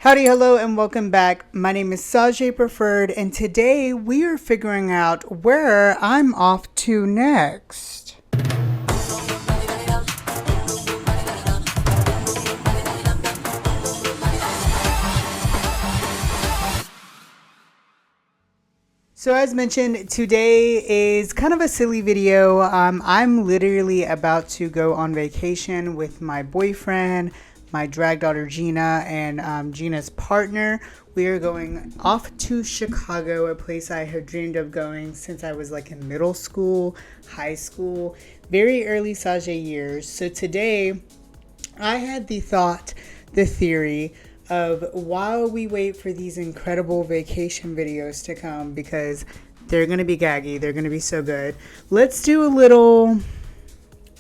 Howdy, hello, and welcome back. My name is Sajay Preferred, and today we are figuring out where I'm off to next. So as mentioned, today is kind of a silly video. I'm literally about to go on vacation with my boyfriend, my drag daughter Gina, and Gina's partner. We are going off to Chicago, a place I have dreamed of going since I was like in middle school, high school, very early Sajay years. So today I had the theory of while we wait for these incredible vacation videos to come, because they're going to be gaggy, they're going to be so good, let's do a little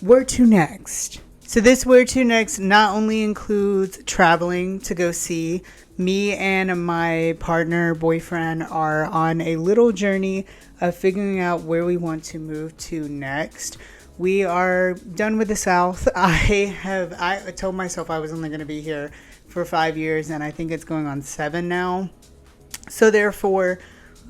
where to next. So this where to next not only includes traveling to go see. Me and my partner, boyfriend, are on a little journey of figuring out where we want to move to next. We are done with the South. I told myself I was only going to be here for 5 years, and I think it's going on 7 now. So therefore,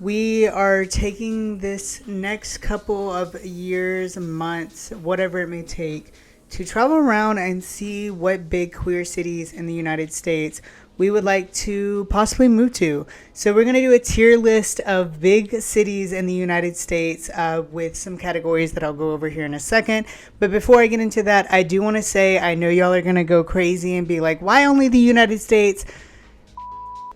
we are taking this next couple of years, months, whatever it may take, to travel around and see what big queer cities in the United States we would like to possibly move to. So we're going to do a tier list of big cities in the United States with some categories that I'll go over here in a second. But before I get into that, I do want to say, I know y'all are going to go crazy and be like, why only the United States?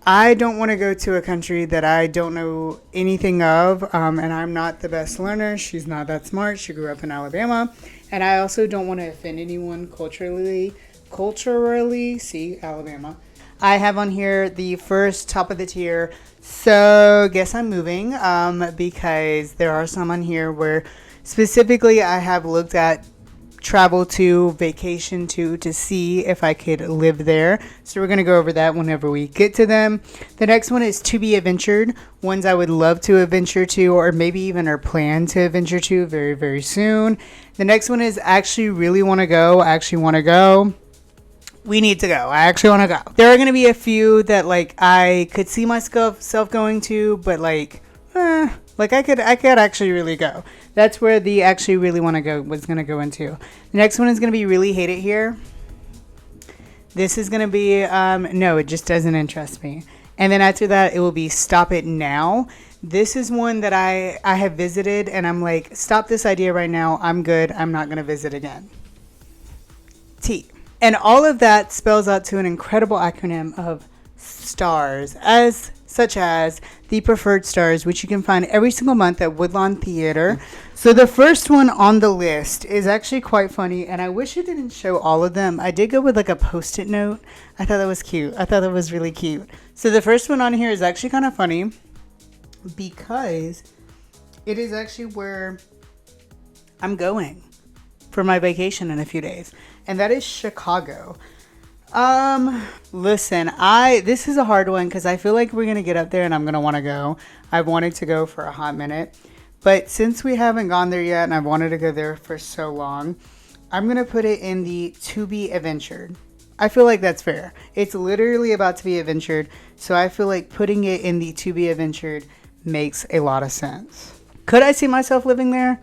I don't want to go to a country that I don't know anything of, and I'm not the best learner. She's not that smart. She grew up in Alabama. And I also don't want to offend anyone culturally, see, Alabama. I have on here the first top of the tier. So guess I'm moving because there are some on here where specifically I have looked at travel to, vacation to see if I could live there. So we're going to go over that whenever we get to them. The next one is to be adventured. Ones I would love to adventure to, or maybe even are planned to adventure to very, very soon. The next one is actually really want to go. We need to go. I actually want to go. There are going to be a few that like I could see myself going to, but like I could actually really go. That's where the actually really want to go was going to go into. The next one is going to be really hate it here. This is going to be no, it just doesn't interest me. And then after that, it will be stop it now. This is one that I have visited and I'm like, stop this idea right now. I'm good. I'm not going to visit again. T. And all of that spells out to an incredible acronym of STARS, such as the Preferred Stars, which you can find every single month at Woodlawn Theater. So the first one on the list is actually quite funny, and I wish it didn't show all of them. I did go with like a Post-it note. I thought that was cute. I thought that was really cute. So the first one on here is actually kind of funny because it is actually where I'm going for my vacation in a few days. And that is Chicago. Listen, this is a hard one because I feel like we're going to get up there and I'm going to want to go. I've wanted to go for a hot minute. But since we haven't gone there yet and I've wanted to go there for so long, I'm going to put it in the to be adventured. I feel like that's fair. It's literally about to be adventured. So I feel like putting it in the to be adventured makes a lot of sense. Could I see myself living there?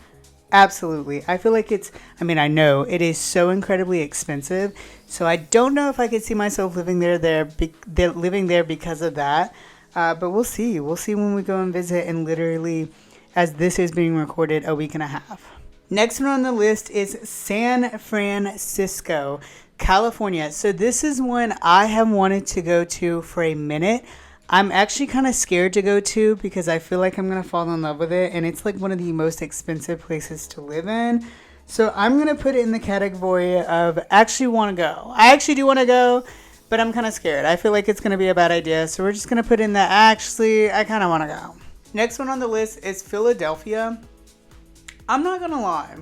Absolutely. I feel like I know it is so incredibly expensive. So I don't know if I could see myself living there because of that. But we'll see. We'll see when we go and visit, and literally, as this is being recorded, a week and a half. Next one on the list is San Francisco, California. So this is one I have wanted to go to for a minute. I'm actually kind of scared to go to because I feel like I'm going to fall in love with it. And it's like one of the most expensive places to live in. So I'm going to put it in the category of actually want to go. I actually do want to go, but I'm kind of scared. I feel like it's going to be a bad idea. So we're just going to put in that actually I kind of want to go. Next one on the list is Philadelphia. I'm not going to lie.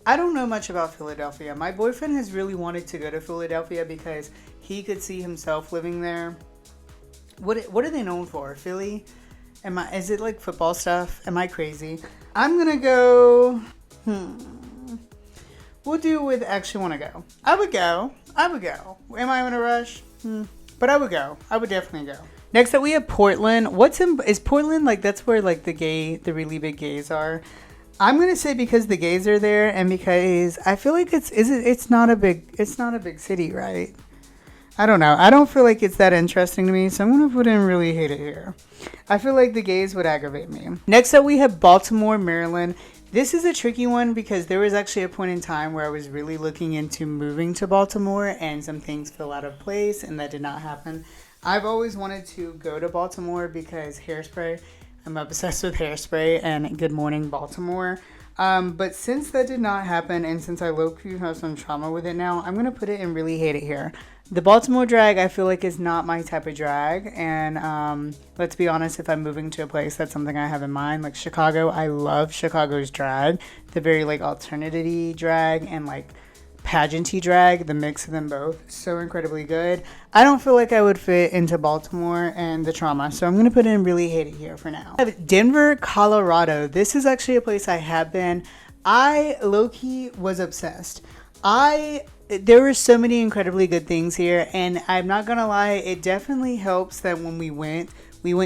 I don't know much about Philadelphia. My boyfriend has really wanted to go to Philadelphia because he could see himself living there. What are they known for? Philly? Is it like football stuff? Am I crazy? I'm gonna go. We'll do with actually want to go. I would go. Am I in a rush? But I would go. I would definitely go. Next up, we have Portland. Is Portland like, that's where like the really big gays are? I'm gonna say because the gays are there, and because I feel like it's not a big city, right? I don't know. I don't feel like it's that interesting to me, so I'm gonna put in really hate it here. I feel like the gays would aggravate me. Next up, we have Baltimore, Maryland. This is a tricky one because there was actually a point in time where I was really looking into moving to Baltimore, and some things fell out of place, and that did not happen. I've always wanted to go to Baltimore because Hairspray. I'm obsessed with Hairspray and Good Morning Baltimore. But since that did not happen, and since I low-key have some trauma with it now, I'm gonna put it in really hate it here. The Baltimore drag, I feel like, is not my type of drag, and let's be honest, if I'm moving to a place, that's something I have in mind. Like Chicago, I love Chicago's drag, the very like alternative drag and like pageanty drag, the mix of them both, so incredibly good. I don't feel like I would fit into Baltimore and the trauma, so I'm gonna put in really hate it here for now. I have Denver, Colorado. This is actually a place I have been. I low-key was obsessed. There were so many incredibly good things here, and I'm not gonna lie, it definitely helps that when we went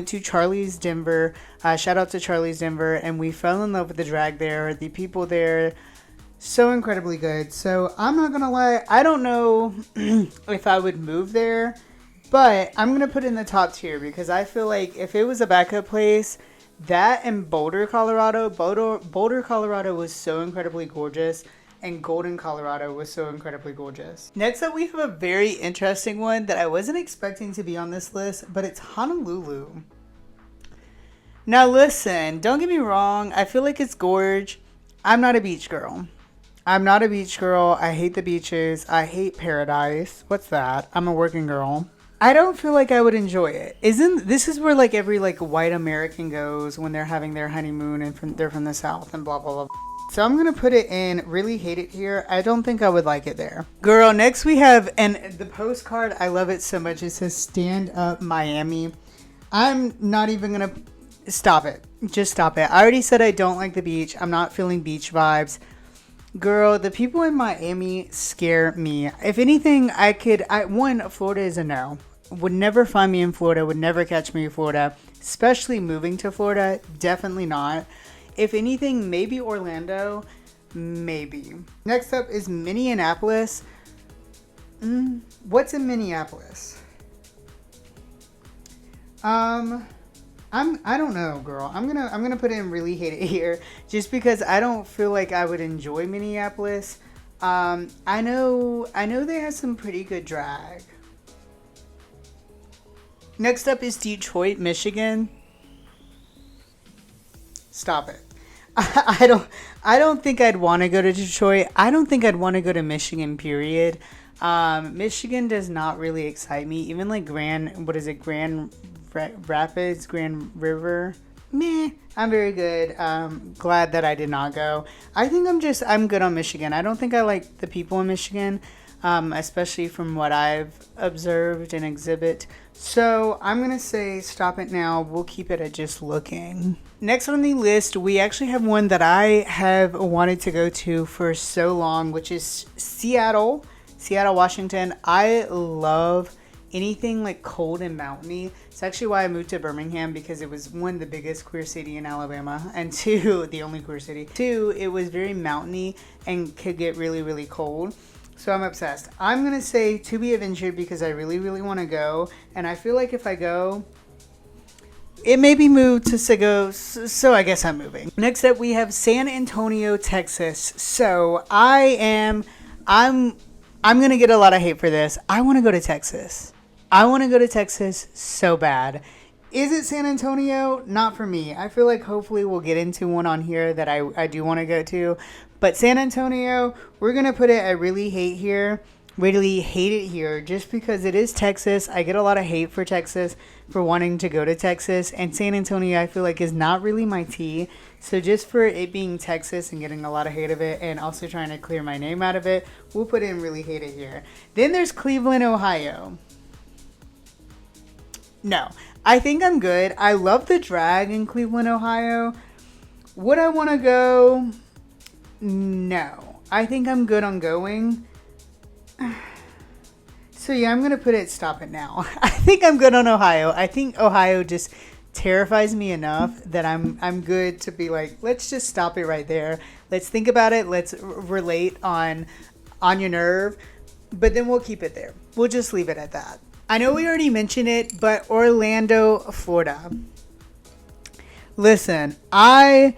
to Charlie's Denver. Shout out to Charlie's Denver, and we fell in love with the drag there, the people there, so incredibly good. So I'm not gonna lie, I don't know if I would move there, but I'm gonna put it in the top tier because I feel like if it was a backup place, that and Boulder, Colorado was so incredibly gorgeous. And Golden, Colorado was so incredibly gorgeous. Next up, we have a very interesting one that I wasn't expecting to be on this list, but it's Honolulu. Now listen, don't get me wrong, I feel like it's gorge. I'm not a beach girl. I hate the beaches. I hate paradise. What's that? I'm a working girl. I don't feel like I would enjoy it. This is where like every like white American goes when they're having their honeymoon and they're from the South and blah, blah, blah. So I'm going to put it in really hate it here. I don't think I would like it there. Girl, next we have, and the postcard, I love it so much. It says Stand Up Miami. I'm not even going to stop it. Just stop it. I already said I don't like the beach. I'm not feeling beach vibes. Girl, the people in Miami scare me. If anything, Florida is a no. Would never find me in Florida. Would never catch me in Florida. Especially moving to Florida. Definitely not. If anything, maybe Orlando, maybe. Next up is Minneapolis. What's in Minneapolis? I don't know, girl. I'm gonna put in really hate it here, just because I don't feel like I would enjoy Minneapolis. I know they have some pretty good drag. Next up is Detroit, Michigan. Stop it. I don't think I'd want to go to Detroit. I don't think I'd want to go to Michigan, period. Michigan does not really excite me. Even like Grand Rapids, Grand River. Meh. I'm very good. Glad that I did not go. I think I'm good on Michigan. I don't think I like the people in Michigan, especially from what I've observed and exhibit. So I'm going to say stop it now. We'll keep it at just looking. Next on the list, we actually have one that I have wanted to go to for so long, which is Seattle, Washington. I love anything like cold and mountainy. It's actually why I moved to Birmingham, because it was one, the biggest queer city in Alabama, and two, the only queer city. Two, it was very mountainy and could get really, really cold. So I'm obsessed. I'm going to say to be adventured because I really, really want to go. And I feel like if I go, it may be moved to Sigo, so I guess I'm moving. Next up, we have San Antonio, Texas. So I'm going to get a lot of hate for this. I want to go to Texas. I want to go to Texas so bad. Is it San Antonio? Not for me. I feel like hopefully we'll get into one on here that I do want to go to. But San Antonio, we're going to put it, I really hate it here just because it is Texas. I get a lot of hate for Texas for wanting to go to Texas. And San Antonio, I feel like, is not really my tea. So just for it being Texas and getting a lot of hate of it and also trying to clear my name out of it, we'll put in really hate it here. Then there's Cleveland, Ohio. No, I think I'm good. I love the drag in Cleveland, Ohio. Would I want to go? No. I think I'm good on going. So yeah, I'm going to put it stop it now. I think I'm good on Ohio. I think Ohio just terrifies me enough that I'm good to be like, let's just stop it right there. Let's think about it. Let's relate on your nerve, but then we'll keep it there. We'll just leave it at that. I know we already mentioned it, but Orlando, Florida. Listen, I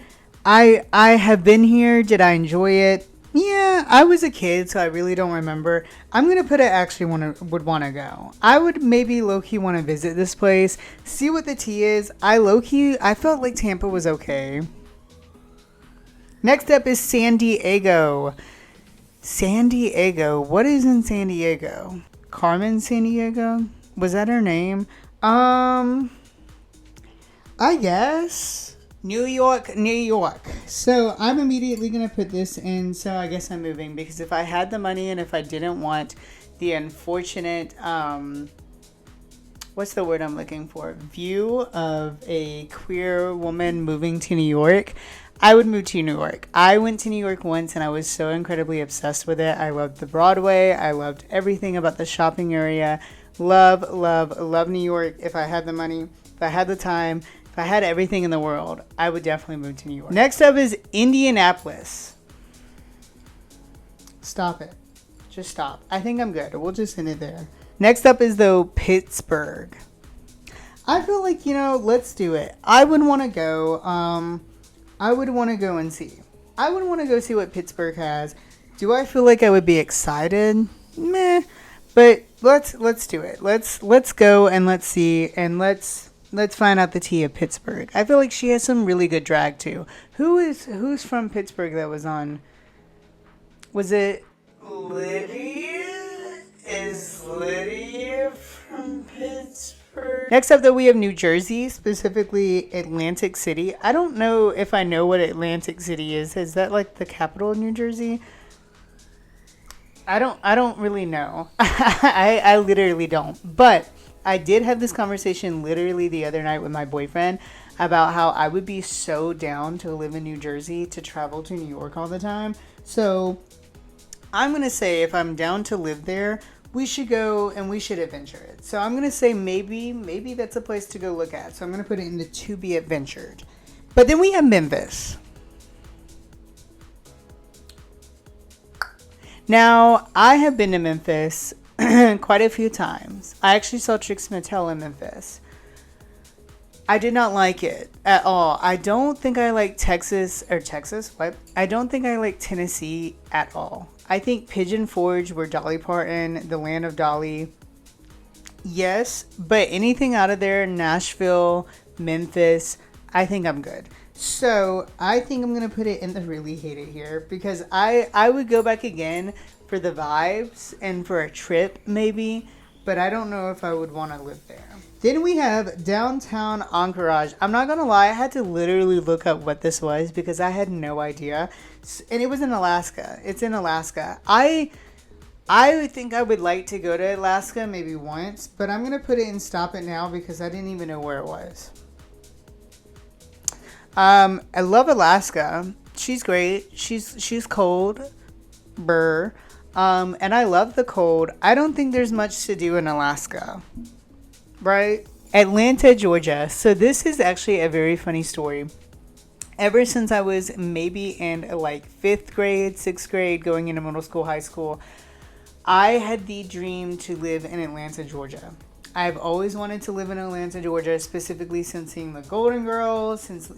have been here. Did I enjoy it? Yeah, I was a kid, so I really don't remember. I'm gonna put it actually would want to go. I would maybe low-key want to visit this place, see what the tea is. I felt like Tampa was okay. Next up is San Diego. San Diego. What is in San Diego? Carmen San Diego? Was that her name? I guess. New York, New York. So I'm immediately going to put this in. So I guess I'm moving because if I had the money and if I didn't want the unfortunate, what's the word I'm looking for? View of a queer woman moving to New York, I would move to New York. I went to New York once and I was so incredibly obsessed with it. I loved the Broadway. I loved everything about the shopping area. Love, love, love New York. If I had the money, if I had the time, if I had everything in the world, I would definitely move to New York. Next up is Indianapolis. Stop it. Just stop. I think I'm good. We'll just end it there. Next up is, though, Pittsburgh. I feel like, let's do it. I would want to go. I would want to go and see. I would want to go see what Pittsburgh has. Do I feel like I would be excited? Meh. But let's do it. Let's go and let's see and let's find out the tea of Pittsburgh. I feel like she has some really good drag too. Who's from Pittsburgh that was on? Was it Lydia? Is Lydia from Pittsburgh? Next up, though, we have New Jersey, specifically Atlantic City. I don't know if I know what Atlantic City is. Is that like the capital of New Jersey? I don't really know. I literally don't. But I did have this conversation literally the other night with my boyfriend about how I would be so down to live in New Jersey to travel to New York all the time. So I'm going to say if I'm down to live there, we should go and we should adventure it. So I'm going to say maybe that's a place to go look at. So I'm going to put it in the to be adventured. But then we have Memphis. Now, I have been to Memphis quite a few times. I actually saw Trix Mattel in Memphis. I did not like it at all. I don't think I like Texas. What? I don't think I like Tennessee at all. I think Pigeon Forge, where Dolly Parton, the land of Dolly. Yes, but anything out of there, Nashville, Memphis, I think I'm good. So I think I'm going to put it in the really hate it here because I would go back again for the vibes and for a trip maybe, but I don't know if I would want to live there. Then we have downtown Anchorage. I'm not going to lie, I had to literally look up what this was because I had no idea. And it was in Alaska. It's in Alaska. I think I would like to go to Alaska maybe once, but I'm going to put it in stop it now because I didn't even know where it was. I love Alaska. She's great. She's cold. Brr. And I love the cold. I don't think there's much to do in Alaska. Right? Atlanta, Georgia. So this is actually a very funny story. Ever since I was maybe in like 5th grade, 6th grade, going into middle school, high school, I had the dream to live in Atlanta, Georgia. I've always wanted to live in Atlanta, Georgia, specifically since seeing the Golden Girls, since,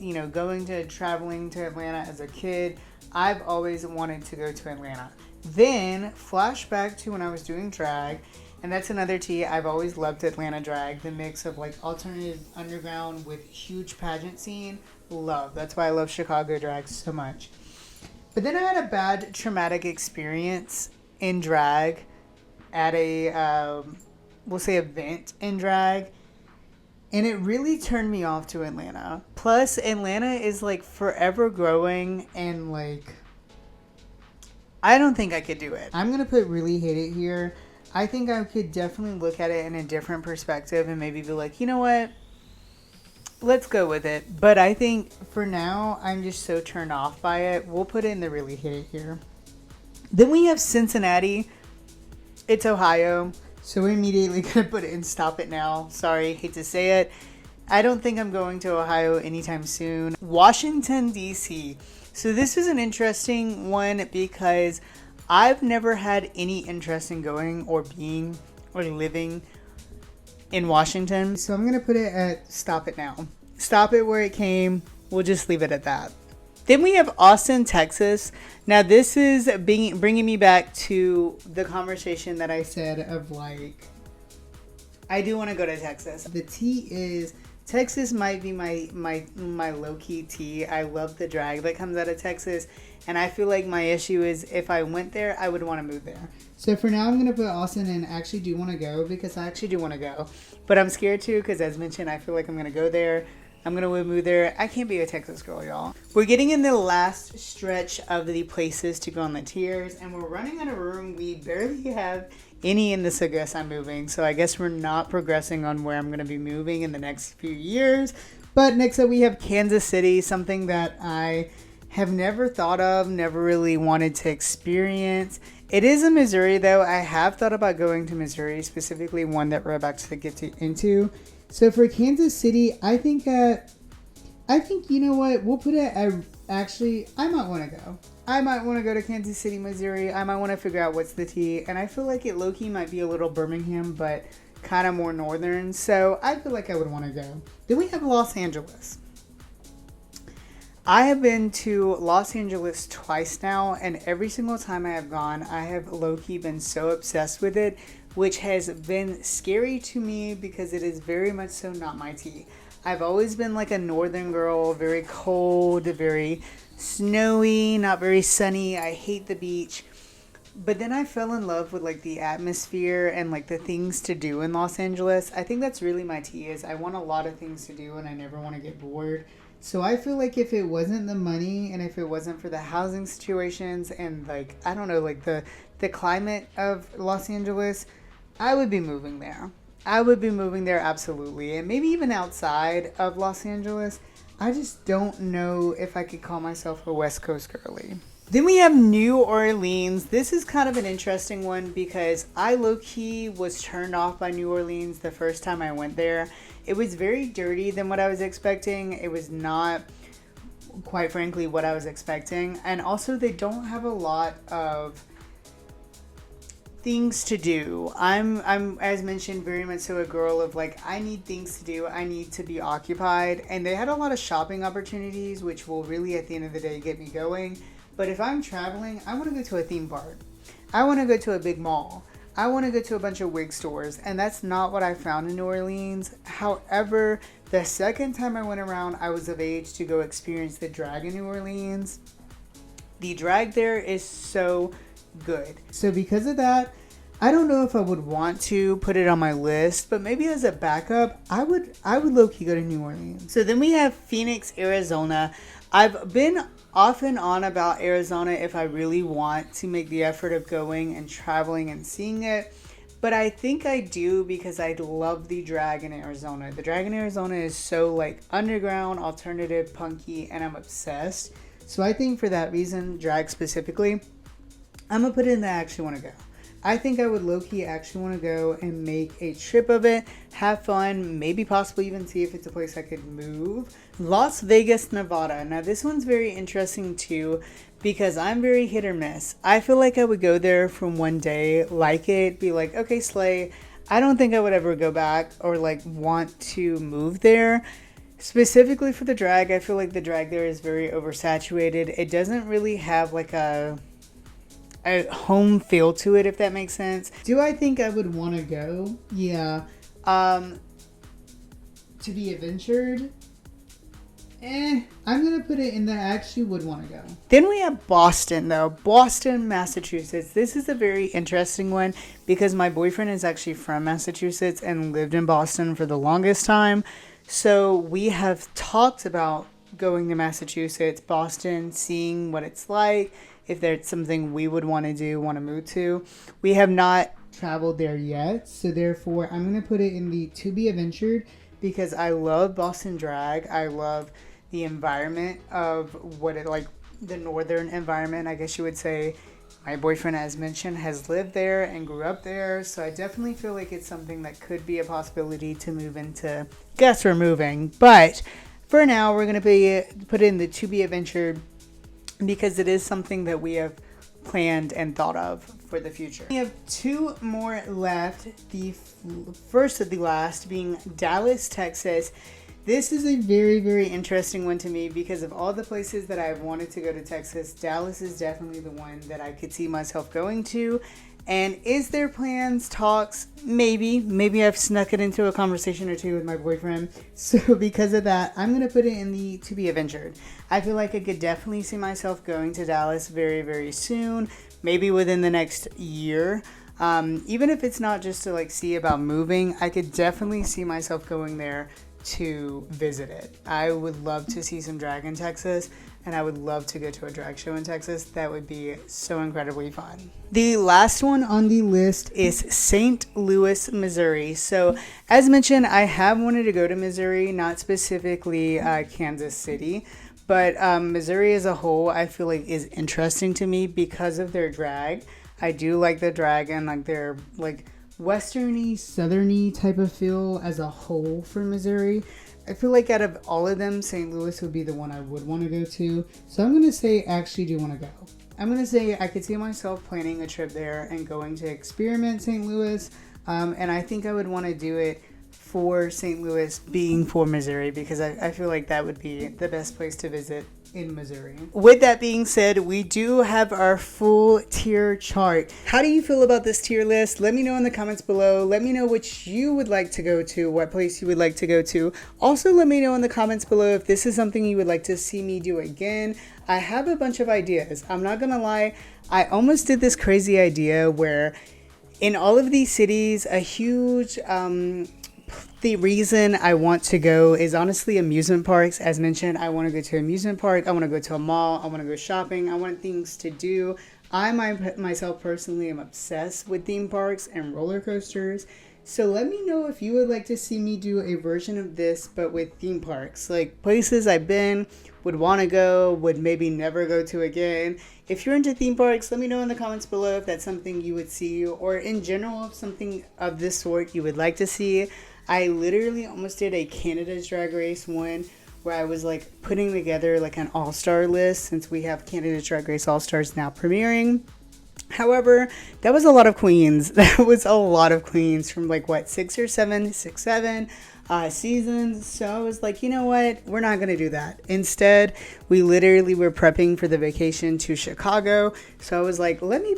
traveling to Atlanta as a kid. I've always wanted to go to Atlanta. Then, flashback to when I was doing drag, and that's another tea. I've always loved Atlanta drag, the mix of like alternative underground with huge pageant scene. Love. That's why I love Chicago drag so much. But then I had a bad traumatic experience in drag at a... we'll say event in drag, and it really turned me off to Atlanta. Plus, Atlanta is like forever growing, and like I don't think I could do it. I'm gonna put really hate it here. I think I could definitely look at it in a different perspective and maybe be like, you know what, let's go with it. But I think for now I'm just so turned off by it. We'll put it in the really hate it here. Then we have Cincinnati. It's Ohio. So we're immediately going to put it in stop it now. Sorry, hate to say it. I don't think I'm going to Ohio anytime soon. Washington, D.C. So this is an interesting one because I've never had any interest in going or being or living in Washington. So I'm going to put it at stop it now. Stop it where it came. We'll just leave it at that. Then we have Austin, Texas. Now this is bringing me back to the conversation that I said of like, I do want to go to Texas. The tea is, Texas might be my low-key tea. I love the drag that comes out of Texas. And I feel like my issue is if I went there, I would want to move there. So for now, I'm going to put Austin and actually do want to go because I actually do want to go. But I'm scared too because as mentioned, I feel like I'm going to go there. I'm going to move there. I can't be a Texas girl, y'all. We're getting in the last stretch of the places to go on the tiers. And we're running out of room. We barely have any in this I guess I'm moving. So I guess we're not progressing on where I'm going to be moving in the next few years. But next up we have Kansas City. Something that I have never thought of, never really wanted to experience. It is in Missouri though. I have thought about going to Missouri, specifically one that we're about to get into. So for Kansas City, I think you know what, we'll put it at, actually, I might want to go. I might want to go to Kansas City, Missouri. I might want to figure out what's the tea. And I feel like it low-key might be a little Birmingham, but kind of more northern. So I feel like I would want to go. Then we have Los Angeles. I have been to Los Angeles twice now, and every single time I have gone, I have low-key been so obsessed with it, which has been scary to me because it is very much so not my tea. I've always been like a northern girl, very cold, very snowy, not very sunny. I hate the beach. But then I fell in love with like the atmosphere and like the things to do in Los Angeles. I think that's really my tea is I want a lot of things to do and I never want to get bored. So I feel like if it wasn't the money and if it wasn't for the housing situations and like, I don't know, like the climate of Los Angeles, I would be moving there. I would be moving there absolutely. And maybe even outside of Los Angeles. I just don't know if I could call myself a West Coast girly. Then we have New Orleans. This is kind of an interesting one because I low-key was turned off by New Orleans the first time I went there. It was very dirty than what I was expecting. It was not, quite frankly, what I was expecting. And also they don't have a lot of things to do. I'm as mentioned very much so a girl of like I need things to do. I need to be occupied, and they had a lot of shopping opportunities which will really at the end of the day get me going. But if I'm traveling, I want to go to a theme park. I want to go to a big mall. I want to go to a bunch of wig stores, and that's not what I found in New Orleans. However, the second time I went around, I was of age to go experience the drag in New Orleans. The drag there is so good. So because of that, I don't know if I would want to put it on my list, but maybe as a backup, I would low-key go to New Orleans. So then we have Phoenix, Arizona. I've been off and on about Arizona if I really want to make the effort of going and traveling and seeing it. But I think I do because I love the drag in Arizona. The drag in Arizona is so like underground, alternative, punky, and I'm obsessed. So I think for that reason, drag specifically, I'm going to put it in that I actually want to go. I think I would low-key actually want to go and make a trip of it, have fun, maybe possibly even see if it's a place I could move. Las Vegas, Nevada. Now this one's very interesting too because I'm very hit or miss. I feel like I would go there from one day, like it, be like, okay, slay. I don't think I would ever go back or like want to move there. Specifically for the drag, I feel like the drag there is very oversaturated. It doesn't really have like a home feel to it, if that makes sense. Do I think I would want to go? Yeah. To be adventured? I'm going to put it in that I actually would want to go. Then we have Boston, though. Boston, Massachusetts. This is a very interesting one because my boyfriend is actually from Massachusetts and lived in Boston for the longest time. So we have talked about going to Massachusetts, Boston, seeing what it's like, if there's something we would want to do, want to move to. We have not traveled there yet, so therefore I'm going to put it in the to be adventured because I love Boston drag. I love the environment of what it like, the northern environment, I guess you would say. My boyfriend, as mentioned, has lived there and grew up there, so I definitely feel like it's something that could be a possibility to move into. Guess we're moving, but for now, we're going to be put in the to be adventured because it is something that we have planned and thought of for the future. We have 2 more left. The first of the last being Dallas, Texas. This is a very, very interesting one to me because of all the places that I've wanted to go to Texas, Dallas is definitely the one that I could see myself going to. And is there plans, talks? Maybe. Maybe I've snuck it into a conversation or two with my boyfriend. So because of that, I'm going to put it in the to be adventured. I feel like I could definitely see myself going to Dallas very, very soon. Maybe within the next year. Even if it's not just to like see about moving, I could definitely see myself going there to visit it. I would love to see some drag in Texas, and I would love to go to a drag show in Texas. That would be so incredibly fun. The last one on the list is St. Louis, Missouri. So as mentioned, I have wanted to go to Missouri, not specifically Kansas City, but Missouri as a whole I feel like is interesting to me because of their drag. I do like the drag and like their like westerny, southerny type of feel as a whole for Missouri. I feel like out of all of them, St. Louis would be the one I would want to go to. So I'm going to say I actually do want to go. I'm going to say I could see myself planning a trip there and going to experiment St. Louis. And I think I would want to do it for St. Louis being for Missouri because I feel like that would be the best place to visit in Missouri. With that being said, we do have our full tier chart. How do you feel about this tier list? Let me know in the comments below. Let me know which you would like to go to, what place you would like to go to. Also, let me know in the comments below if this is something you would like to see me do again. I have a bunch of ideas. I'm not gonna lie, I almost did this crazy idea where in all of these cities, a huge the reason I want to go is honestly amusement parks. As mentioned, I want to go to an amusement park. I want to go to a mall. I want to go shopping. I want things to do. Myself personally am obsessed with theme parks and roller coasters. So let me know if you would like to see me do a version of this, but with theme parks. Like places I've been, would want to go, would maybe never go to again. If you're into theme parks, let me know in the comments below if that's something you would see, or in general, if something of this sort you would like to see. I literally almost did a Canada's Drag Race one where I was like putting together like an all-star list since we have Canada's Drag Race All-Stars now premiering. However, that was a lot of queens. That was a lot of queens from like what, 6 or 7 seasons. So I was like, you know what? We're not going to do that. Instead, we literally were prepping for the vacation to Chicago. So I was like, let me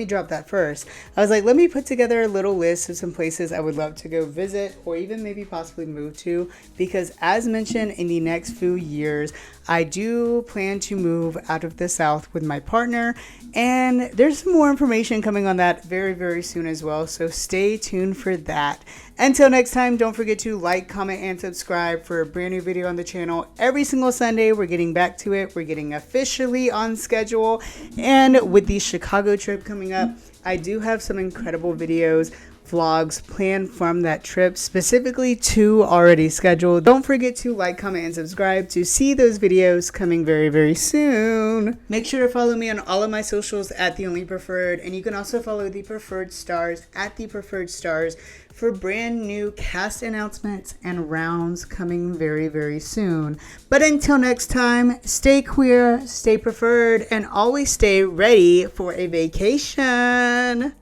drop that first. I was like, let me put together a little list of some places I would love to go visit or even maybe possibly move to, because as mentioned, in the next few years, I do plan to move out of the South with my partner, and there's some more information coming on that very, very soon as well. So stay tuned for that. Until next time, don't forget to like, comment, and subscribe for a brand new video on the channel every single Sunday. We're getting back to it. We're getting officially on schedule. And with the Chicago trip coming up, I do have some incredible videos, vlogs planned from that trip, specifically 2 already scheduled. Don't forget to like, comment, and subscribe to see those videos coming very, very soon. Make sure to follow me on all of my socials at The Only Preferred, and you can also follow The Preferred Stars at The Preferred Stars for brand new cast announcements and rounds coming very, very soon. But until next time, stay queer, stay preferred, and always stay ready for a vacation.